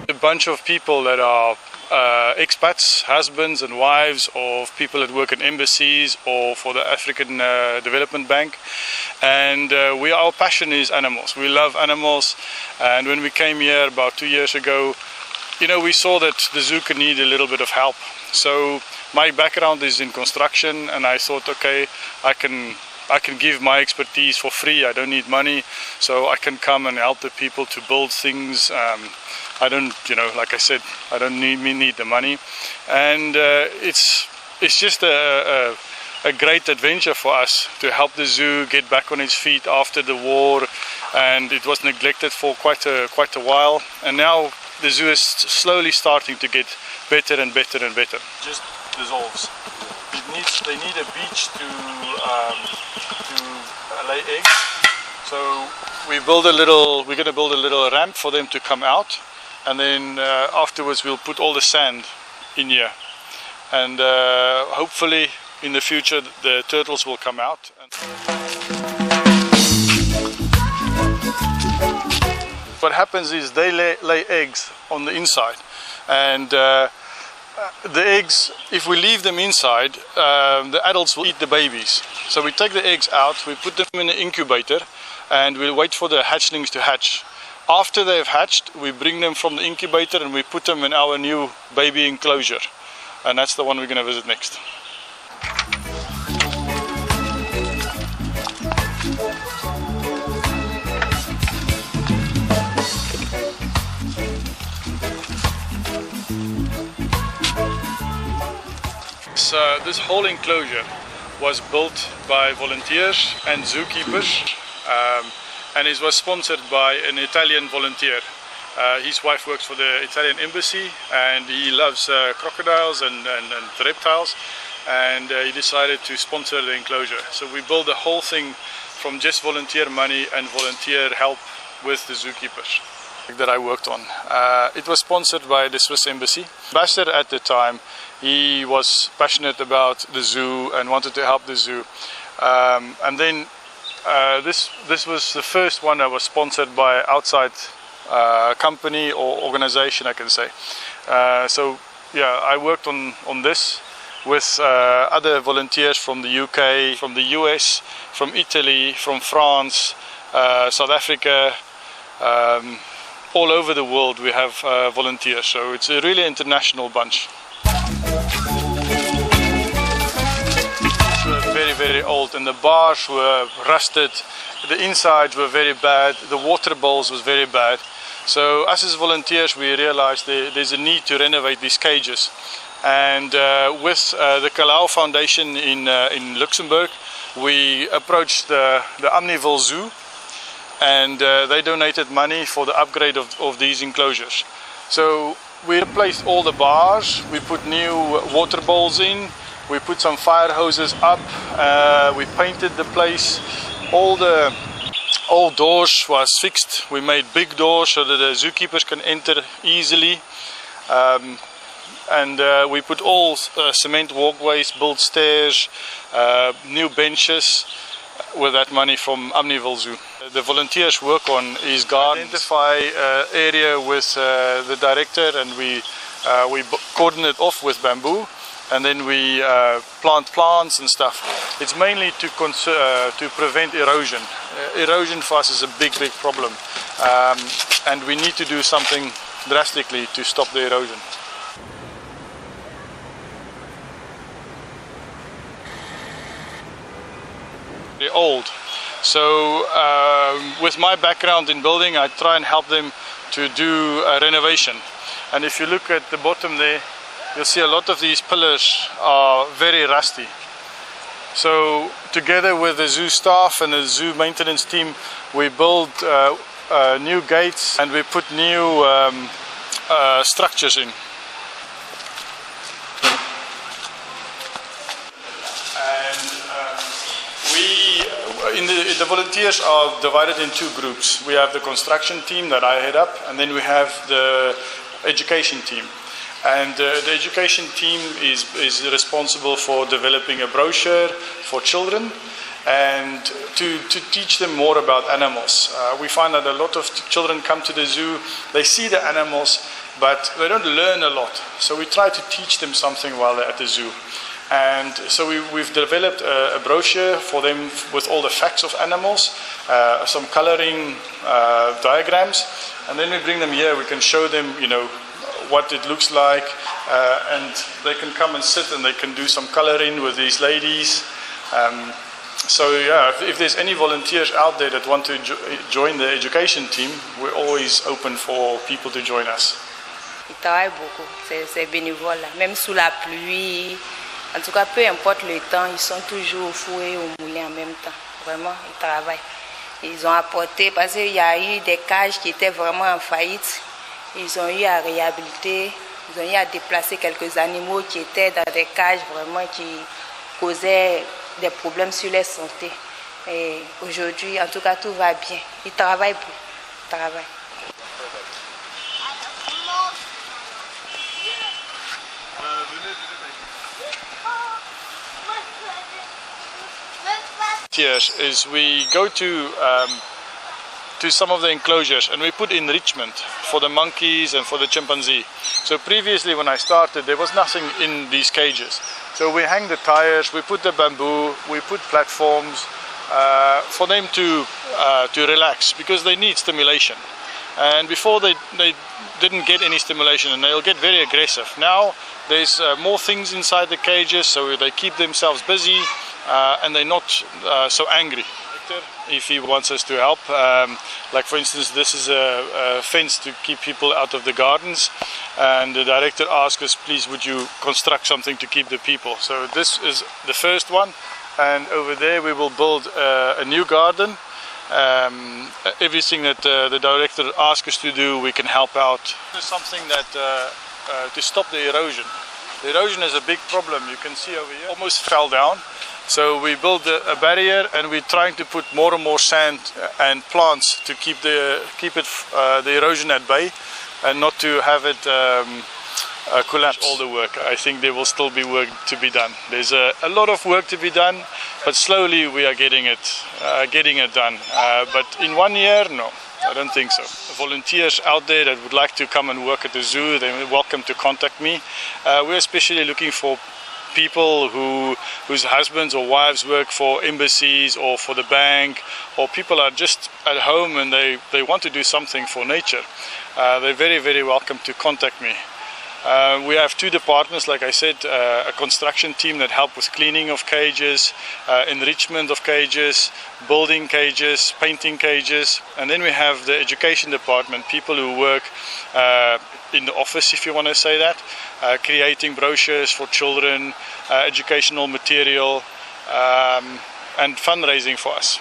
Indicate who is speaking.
Speaker 1: A bunch of people that are expats, husbands and wives of people that work in embassies or for the African Development Bank, and our passion is animals. We love animals, and when we came here about 2 years ago, we saw that the zoo could need a little bit of help. So my background is in construction, and I thought, okay, I can give my expertise for free. I don't need money, so I can come and help the people to build things. I don't, like I said, I don't need the money, and it's just a great adventure for us to help the zoo get back on its feet after the war, and it was neglected for quite a while, and now the zoo is slowly starting to get better and better and better. Just dissolves. They need a beach to lay eggs. So we're going to build a little ramp for them to come out, and then afterwards we'll put all the sand in here, and hopefully in the future the turtles will come out. What happens is they lay eggs on the inside, and the eggs, if we leave them inside, the adults will eat the babies. So we take the eggs out, we put them in an incubator, and we'll wait for the hatchlings to hatch. After they've hatched, we bring them from the incubator and we put them in our new baby enclosure, and that's the one we're going to visit next. This whole enclosure was built by volunteers and zookeepers, and it was sponsored by an Italian volunteer. His wife works for the Italian embassy, and he loves crocodiles and reptiles, and he decided to sponsor the enclosure. So we built the whole thing from just volunteer money and volunteer help with the zookeepers that I worked on. It was sponsored by the Swiss embassy. Ambassador at the time, he was passionate about the zoo and wanted to help the zoo. And then this was the first one that was sponsored by outside company or organization, I can say. So yeah, I worked on this with other volunteers from the UK, from the US, from Italy, from France, South Africa. All over the world we have volunteers, so it's a really international bunch. They were very old, and the bars were rusted, the insides were very bad, the water bowls was very bad. So us as volunteers, we realized there's a need to renovate these cages, and with the Kalau Foundation in Luxembourg, we approached the Omnivore Zoo, and they donated money for the upgrade of these enclosures. So we replaced all the bars, we put new water bowls in, we put some fire hoses up, we painted the place, all doors was fixed. We made big doors so that the zookeepers can enter easily, and we put all cement walkways, built stairs, new benches, with that money from Omnivore Zoo. The volunteers work on is identify area with the director, and we cordon it off with bamboo, and then we plant plants and stuff. It's mainly to prevent erosion. Erosion for us is a big problem, and we need to do something drastically to stop the erosion. Old. So with my background in building, I try and help them to do a renovation. And if you look at the bottom there, you'll see a lot of these pillars are very rusty. So together with the zoo staff and the zoo maintenance team, we built new gates, and we put new structures in. The volunteers are divided in two groups. We have the construction team that I head up, and then we have the education team. And the education team is responsible for developing a brochure for children, and to teach them more about animals. We find that a lot of children come to the zoo, they see the animals, but they don't learn a lot. So we try to teach them something while they're at the zoo. And so we've developed a brochure for them with all the facts of animals, some coloring diagrams, and then we bring them here. We can show them, what it looks like, and they can come and sit and they can do some coloring with these ladies. So yeah, if there's any volunteers out there that want to join the education team, we're always open for people to join us.
Speaker 2: Ils travaillent beaucoup, c'est bénévole, même sous la pluie. En tout cas, peu importe le temps, ils sont toujours au four et au moulin en même temps. Vraiment, ils travaillent. Ils ont apporté, parce qu'il y a eu des cages qui étaient vraiment en faillite. Ils ont eu à réhabiliter, ils ont eu à déplacer quelques animaux qui étaient dans des cages vraiment qui causaient des problèmes sur leur santé. Et aujourd'hui, en tout cas, tout va bien. Ils travaillent beaucoup. Ils travaillent.
Speaker 1: Yes, is we go to some of the enclosures and we put enrichment for the monkeys and for the chimpanzee. So previously when I started there was nothing in these cages. So we hang the tires, we put the bamboo, we put platforms for them to relax because they need stimulation. And before they didn't get any stimulation and they'll get very aggressive. Now there's more things inside the cages so they keep themselves busy and they're not so angry. If he wants us to help, like for instance this is a fence to keep people out of the gardens, and the director asked us, please would you construct something to keep the people. So this is the first one, and over there we will build a new garden. Everything that the director asks us to do, we can help out. There's something that to stop the erosion. The erosion is a big problem. You can see over here, almost fell down. So we built a barrier, and we're trying to put more and more sand and plants to keep the erosion at bay, and not to have it collapse all the work. I think there will still be work to be done. There's a lot of work to be done, but slowly we are getting it done. But in 1 year, no, I don't think so. Volunteers out there that would like to come and work at the zoo, they're welcome to contact me. We're especially looking for people whose husbands or wives work for embassies or for the bank, or people are just at home and they want to do something for nature. They're very, very welcome to contact me. We have two departments, like I said, a construction team that help with cleaning of cages, enrichment of cages, building cages, painting cages, and then we have the education department, people who work in the office, if you want to say that, creating brochures for children, educational material, and fundraising for us.